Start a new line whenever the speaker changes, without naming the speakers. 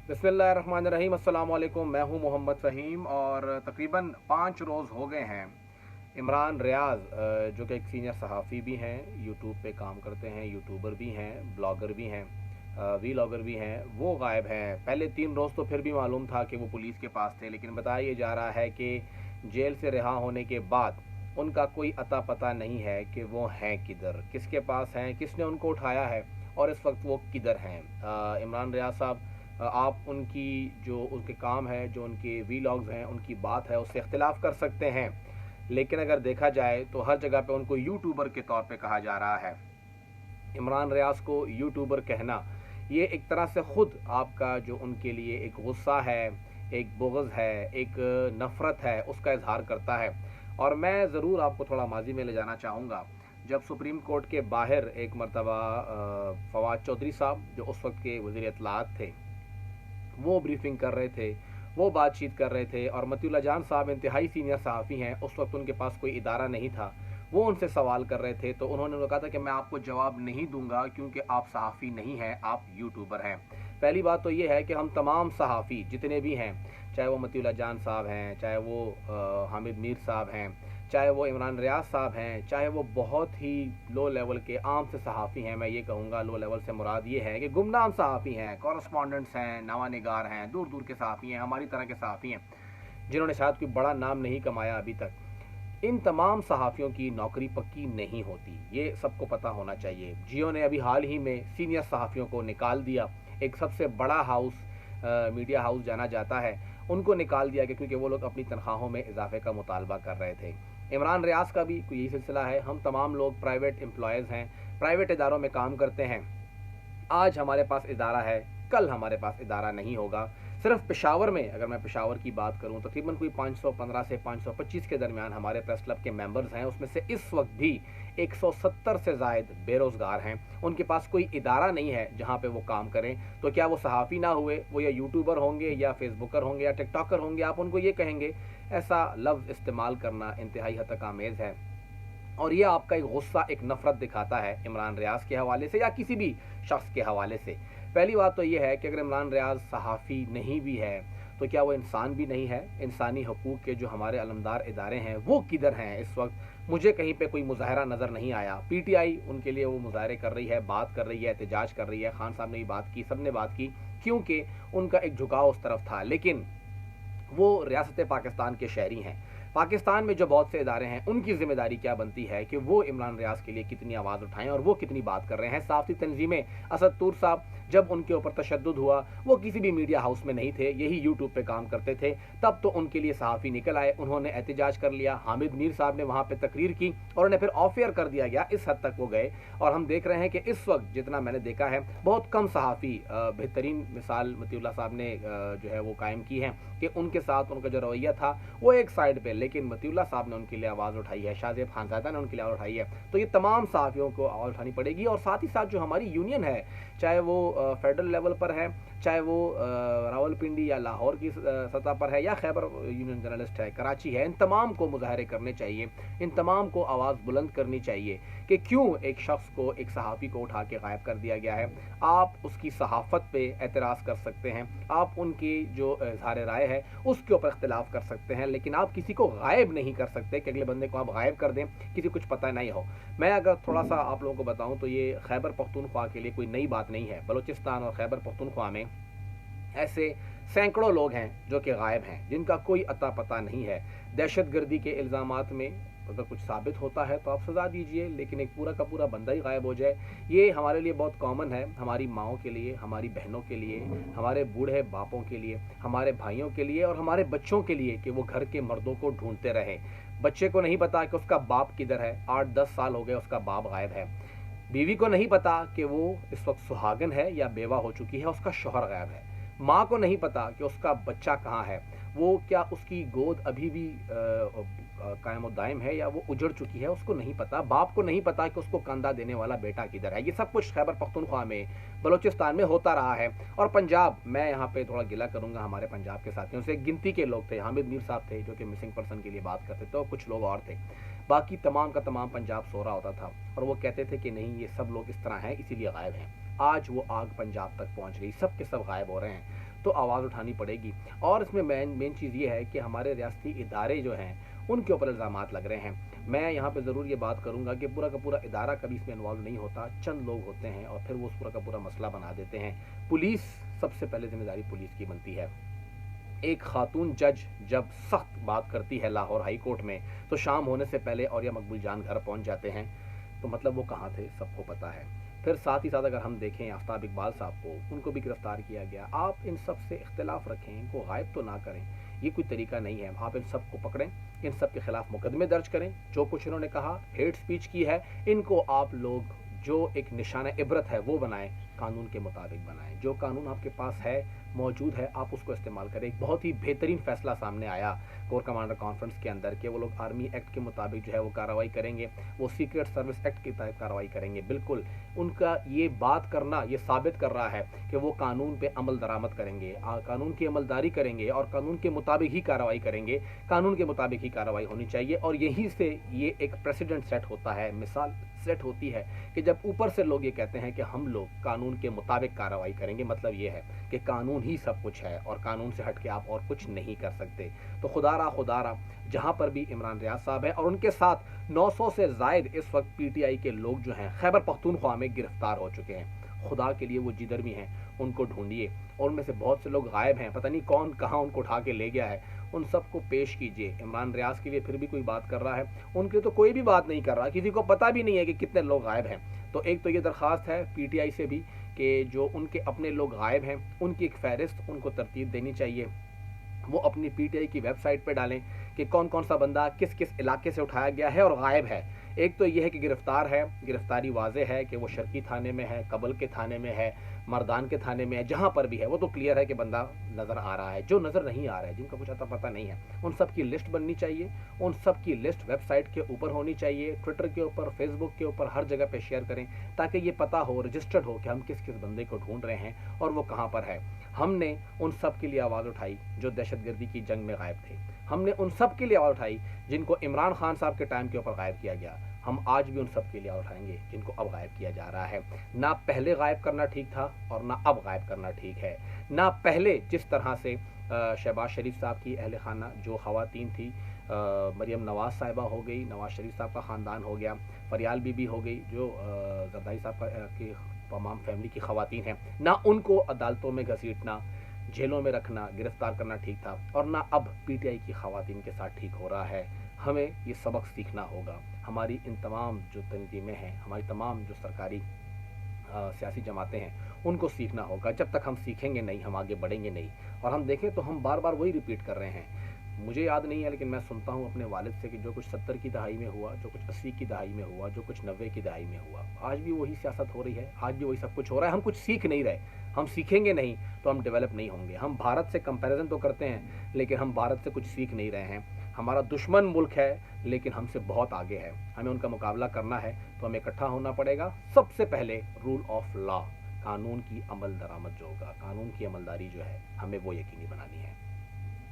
बिस्मिल्लाहिर्रहमानिर्रहीम। अस्सलाम वालेकुम। मैं हूं मोहम्मद फ़हीम और तकरीबन 5 रोज़ हो गए हैं इमरान रियाज़ जो कि एक सीनियर सहाफ़ी भी हैं, यूट्यूब पे काम करते हैं, यूट्यूबर भी हैं, ब्लॉगर भी हैं, वीलॉगर भी हैं, वो गायब हैं। पहले 3 रोज़ तो फिर भी मालूम था कि वो पुलिस के पास थे, लेकिन बताया ये जा रहा है कि जेल से रिहा होने के बाद उनका कोई अता पता नहीं है कि वो हैं किधर, किसके पास हैं, किसने उनको उठाया है और इस वक्त वो किधर हैं। इमरान रियाज़ साहब, आप उनकी जो उनके काम है, जो उनके वीलॉग्स हैं, उनकी बात है, उससे इख्तिलाफ़ कर सकते हैं, लेकिन अगर देखा जाए तो हर जगह पे उनको यूट्यूबर के तौर पे कहा जा रहा है। इमरान रियाज़ को यूट्यूबर कहना ये एक तरह से ख़ुद आपका जो उनके लिए एक गुस्सा है, एक बुग़्ज़ है, एक नफ़रत है, उसका इज़हार करता है। और मैं ज़रूर आपको थोड़ा माज़ी में ले जाना चाहूँगा। जब सुप्रीम कोर्ट के बाहर एक मरतबा फ़वाद चौधरी साहब, जो उस वक्त के वज़ीर इत्तलाआत थे, वो ब्रीफिंग कर रहे थे, वो बातचीत कर रहे थे, और मतीउल्लाह जान साहब इंतहाई सीनियर सहाफ़ी हैं, उस वक्त उनके पास कोई इदारा नहीं था, वो उनसे सवाल कर रहे थे, तो उन्होंने कहा था कि मैं आपको जवाब नहीं दूंगा क्योंकि आप सहाफ़ी नहीं हैं, आप यूट्यूबर हैं। पहली बात तो ये है कि हम तमाम सहाफ़ी जितने भी हैं, चाहे वो मतीउल्लाह जान साहब हैं, चाहे वो हामिद मीर साहब हैं, चाहे वो इमरान रियाज़ साहब हैं, चाहे वो बहुत ही लो लेवल के आम से सहाफ़ी हैं, मैं ये कहूँगा लो लेवल से मुराद ये है कि गुमनाम सहाफ़ी हैं, कॉरस्पॉन्डेंट्स हैं, नवानिगार हैं, दूर दूर के सहाफ़ी हैं, हमारी तरह के सहाफ़ी हैं जिन्होंने शायद कोई बड़ा नाम नहीं कमाया अभी तक। इन तमाम सहाफ़ियों की नौकरी पक्की नहीं होती, ये सबको पता होना चाहिए। जियो ने अभी हाल ही में सीनियर सहाफ़ियों को निकाल दिया। एक सबसे बड़ा हाउस, मीडिया हाउस जाना जाता है, उनको निकाल दिया गया क्योंकि वो लोग अपनी तनख्वाहों में इजाफे का मुतालबा कर रहे थे। इमरान रियाज़ का भी यही सिलसिला है। हम तमाम लोग प्राइवेट एम्प्लॉयज़ हैं, प्राइवेट इदारों में काम करते हैं। आज हमारे पास इदारा है, कल हमारे पास इदारा नहीं होगा। सिर्फ पेशावर में अगर मैं पेशावर की बात करूं, तकरीबन कोई 515 से 525 के दरमियान हमारे प्रेस क्लब के मेंबर्स हैं। उसमें से इस वक्त भी 170 से ज़ायद बेरोज़गार हैं। उनके पास कोई इदारा नहीं है जहां पे वो काम करें। तो क्या वो सहाफ़ी ना हुए? वो या यूट्यूबर होंगे, या फेसबुकर होंगे, या टिकटॉकर होंगे, आप उनको ये कहेंगे? ऐसा लफ्ज़ इस्तेमाल करना इंतहाई हतक आमेज़ है, और ये आपका एक गुस्सा, एक नफ़रत दिखाता है इमरान रियाज़ के हवाले से या किसी भी शख्स के हवाले से। पहली बात तो ये है कि अगर इमरान रियाज़ सहाफ़ी नहीं भी है तो क्या वो इंसान भी नहीं है? इंसानी हकूक़ के जो हमारे अलमदार इदारे हैं वो किधर हैं इस वक्त? मुझे कहीं पे कोई मुज़ाहरा नज़र नहीं आया। पीटीआई उनके लिए वो मुज़ाहरे कर रही है, बात कर रही है, एहतजाज कर रही है। खान साहब ने भी बात की, सब ने बात की, क्योंकि उनका एक झुकाव उस तरफ था। लेकिन वो रियासत पाकिस्तान के शहरी हैं। पाकिस्तान में जो बहुत से इदारे हैं, उनकी ज़िम्मेदारी क्या बनती है कि वो इमरान रियाज़ के लिए कितनी आवाज़ उठाएं और वो कितनी बात कर रहे हैं। साफ़ी तंजीमें, असद तूर साहब, जब उनके ऊपर तशद्दुद हुआ, वो किसी भी मीडिया हाउस में नहीं थे, यही यूट्यूब पे काम करते थे। तब तो उनके लिए सहाफ़ी निकल आए, उन्होंने एहतजाज कर लिया। हामिद मीर साहब ने वहाँ पर तकरीर की और उन्हें फिर ऑफ एयर कर दिया गया, इस हद तक वो गए। और हम देख रहे हैं कि इस वक्त जितना मैंने देखा है, बहुत कम सहाफ़ी, बेहतरीन मिसाल मतीउल्लाह साहब ने जो है वो कायम की है कि उनके साथ उनका जो रवैया था वो एक साइड पे, लेकिन मतीउल्लाह साहब ने उनके लिए आवाज़ उठाई है, शाहज़ेब खानज़ादा ने उनके लिए आवाज़ उठाई है। तो ये तमाम सहाफ़ियों को आवाज़ उठानी पड़ेगी। और साथ ही साथ जो हमारी यूनियन है, चाहे वो फेडरल लेवल पर है, चाहे वो रावलपिंडी या लाहौर की सतह पर है, या खैबर यूनियन जर्नलिस्ट है, कराची है, इन तमाम को मुजाहरे करने चाहिए, इन तमाम को आवाज़ बुलंद करनी चाहिए कि क्यों एक शख्स को, एक सहाफ़ी को उठा के गायब कर दिया गया है। आप उसकी सहाफ़त पे एतराज़ कर सकते हैं, आप उनकी जो इज़हार राय है उसके ऊपर इख्तिलाफ़ कर सकते हैं, लेकिन आप किसी को गायब नहीं कर सकते कि अगले बंदे को आप गायब कर दें, किसी कुछ पता नहीं हो। मैं अगर थोड़ा सा आप लोगों को बताऊं तो ये खैबर पख्तूनख्वा के लिए कोई नई बात नहीं है। बलूचिस्तान और खैबर पख्तूनख्वा में ऐसे सैकड़ों लोग हैं जो कि गायब हैं, जिनका कोई अता पता नहीं है। दहशतगर्दी के इल्ज़ामात में अगर कुछ साबित होता है तो आप सज़ा दीजिए, लेकिन एक पूरा का पूरा बंदा ही गायब हो जाए, ये हमारे लिए बहुत कॉमन है। हमारी माओं के लिए, हमारी बहनों के लिए, हमारे बूढ़े बापों के लिए, हमारे भाइयों के लिए और हमारे बच्चों के लिए कि वो घर के मर्दों को ढूंढते रहें। बच्चे को नहीं पता कि उसका बाप किधर है, 8-10 साल हो गए उसका बाप गायब है। बीवी को नहीं पता कि वो इस वक्त सुहागन है या बेवा हो चुकी है, उसका शौहर गायब है। माँ को नहीं पता कि उसका बच्चा कहाँ है, वो क्या उसकी गोद अभी भी कायम और दायम है या वो उजड़ चुकी है, उसको नहीं पता। बाप को नहीं पता कि उसको कंधा देने वाला बेटा किधर है। ये सब कुछ खैबर पख्तूनख्वा में, बलूचिस्तान में होता रहा है। और पंजाब, मैं यहाँ पे थोड़ा गिला करूँगा हमारे पंजाब के साथियों से। गिनती के लोग थे, हामिद मीर साहब थे जो कि मिसिंग पर्सन के लिए बात करते थे, और कुछ लोग और थे। बाकी तमाम का तमाम पंजाब सो रहा होता था और वो कहते थे कि नहीं, ये सब लोग इस तरह हैं इसीलिए गायब हैं। आज वो आग पंजाब तक पहुँच गई, सब के सब गायब हो रहे हैं। तो आवाज़ اٹھانی پڑے گی۔ اور اس میں مین چیز یہ ہے کہ ہمارے ریاستی ادارے جو ہیں ان کے اوپر الزامات لگ رہے ہیں۔ میں یہاں پہ ضرور یہ بات کروں گا کہ پورا کا پورا ادارہ کبھی اس میں انوالو نہیں ہوتا، چند لوگ ہوتے ہیں اور پھر وہ اس پورا کا پورا مسئلہ بنا دیتے ہیں۔ پولیس سب سے پہلے ذمہ داری پولیس کی بنتی ہے۔ ایک خاتون جج جب سخت بات کرتی ہے لاہور ہائی کورٹ میں تو شام ہونے سے پہلے اور یا مقبول جان گھر پہنچ جاتے ہیں، تو مطلب وہ کہاں تھے سب کو پتہ ہے۔ پھر ساتھ ہی ساتھ اگر ہم دیکھیں آفتاب اقبال صاحب کو، ان کو بھی گرفتار کیا گیا۔ آپ ان سب سے اختلاف رکھیں، ان کو غائب تو نہ کریں، یہ کوئی طریقہ نہیں ہے۔ آپ ان سب کو پکڑیں، ان سب کے خلاف مقدمے درج کریں، جو کچھ انہوں نے کہا ہیٹ سپیچ کی ہے، ان کو آپ لوگ جو ایک نشانہ عبرت ہے وہ بنائیں، قانون کے مطابق بنائیں۔ جو قانون آپ کے پاس ہے موجود ہے آپ اس کو استعمال کریں۔ ایک بہت ہی بہترین فیصلہ سامنے آیا کور کمانڈر کانفرنس کے اندر کہ وہ لوگ آرمی ایکٹ کے مطابق جو ہے وہ کارروائی کریں گے، وہ سیکریٹ سروس ایکٹ کے تحت کارروائی کریں گے۔ بالکل ان کا یہ بات کرنا یہ ثابت کر رہا ہے کہ وہ قانون پہ عمل درآمد کریں گے، قانون کی عملداری کریں گے اور قانون کے مطابق ہی کارروائی کریں گے۔ قانون کے مطابق ہی کارروائی ہونی چاہیے اور یہیں سے یہ ایک پریسیڈنٹ سیٹ ہوتا ہے، مثال سیٹ ہوتی ہے کہ جب اوپر سے لوگ یہ کہتے ہیں کہ ہم لوگ قانون کے مطابق کارروائی کریں گے، مطلب یہ ہے کہ قانون ہی سب کچھ ہے اور قانون سے ہٹ کے آپ اور کچھ نہیں کر سکتے۔ تو خدا را جہاں پر بھی عمران ریاض صاحب ہیں اور ان کے ساتھ 900 سے زائد اس وقت پی ٹی آئی کے لوگ جو ہیں خیبر پختونخوا میں گرفتار ہو چکے ہیں، خدا کے لیے وہ جدھر بھی ہیں ان کو ڈھونڈیے، اور ان میں سے بہت سے لوگ غائب ہیں، پتہ نہیں کون کہاں ان کو اٹھا کے لے گیا ہے، ان سب کو پیش کیجیے۔ عمران ریاض کے لیے پھر بھی کوئی بات کر رہا ہے، ان کے تو کوئی بھی بات نہیں کر رہا، کسی کو پتہ بھی نہیں ہے کہ کتنے لوگ غائب ہیں۔ تو ایک تو یہ درخواست ہے پی ٹی آئی سے بھی کہ جو ان کے اپنے لوگ غائب ہیں ان کی ایک فہرست ان کو ترتیب دینی چاہیے، وہ اپنی پی ٹی آئی کی ویب سائٹ پہ ڈالیں کہ کون کون سا بندہ کس کس علاقے سے اٹھایا گیا ہے اور غائب ہے۔ ایک تو یہ ہے کہ گرفتار ہے، گرفتاری واضح ہے کہ وہ شرقی تھانے میں ہے، کبل کے تھانے میں ہے، مردان کے تھانے میں ہے، جہاں پر بھی ہے وہ تو کلیئر ہے کہ بندہ نظر آ رہا ہے۔ جو نظر نہیں آ رہا ہے، جن کا کچھ اتا پتہ نہیں ہے، ان سب کی لسٹ بننی چاہیے، ان سب کی لسٹ ویب سائٹ کے اوپر ہونی چاہیے، ٹویٹر کے اوپر، فیس بک کے اوپر، ہر جگہ پہ شیئر کریں تاکہ یہ پتہ ہو، رجسٹرڈ ہو کہ ہم کس کس بندے کو ڈھونڈ رہے ہیں اور وہ کہاں پر ہے۔ ہم نے ان سب کے لیے آواز اٹھائی جو دہشت گردی کی جنگ میں غائب تھے، ہم نے ان سب کے لیے آواز اٹھائی جن کو عمران خان صاحب کے ٹائم کے اوپر غائب کیا گیا، ہم آج بھی ان سب کے لیے آواز اٹھائیں گے جن کو اب غائب کیا جا رہا ہے۔ نہ پہلے غائب کرنا ٹھیک تھا اور نہ اب غائب کرنا ٹھیک ہے۔ نہ پہلے جس طرح سے شہباز شریف صاحب کی اہل خانہ جو خواتین تھی، مریم نواز صاحبہ ہو گئی، نواز شریف صاحب کا خاندان ہو گیا، فریال بی بی ہو گئی جو زرداری صاحب کی تمام فیملی کی خواتین ہیں، نہ ان کو عدالتوں میں گھسیٹنا، جیلوں میں رکھنا، گرفتار کرنا ٹھیک تھا اور نہ اب پی ٹی آئی کی خواتین کے ساتھ ٹھیک ہو رہا ہے۔ ہمیں یہ سبق سیکھنا ہوگا۔ ہماری ان تمام جو تنظیمیں ہیں، ہماری تمام جو سرکاری سیاسی جماعتیں ہیں، ان کو سیکھنا ہوگا۔ جب تک ہم سیکھیں گے نہیں ہم آگے بڑھیں گے نہیں۔ اور ہم دیکھیں تو ہم بار بار وہی ریپیٹ کر رہے ہیں۔ مجھے یاد نہیں ہے لیکن میں سنتا ہوں اپنے والد سے کہ جو کچھ 70 کی دہائی میں ہوا، جو کچھ 80 کی دہائی میں ہوا، جو کچھ 90 کی دہائی میں ہوا، آج بھی وہی سیاست ہو رہی ہے، آج بھی وہی سب کچھ ہو رہا ہے۔ ہم کچھ سیکھ نہیں رہے، ہم سیکھیں گے نہیں تو ہم ڈیولپ نہیں ہوں گے۔ ہم بھارت سے کمپیریزن تو کرتے ہیں لیکن ہم بھارت سے کچھ سیکھ نہیں رہے ہیں۔ ہمارا دشمن ملک ہے لیکن ہم سے بہت آگے ہے، ہمیں ان کا مقابلہ کرنا ہے تو ہمیں اکٹھا ہونا پڑے گا۔ سب سے پہلے رول آف لا، قانون کی عمل درآمد جو ہوگا، قانون کی عملداری جو ہے ہمیں وہ یقینی بنانی ہے۔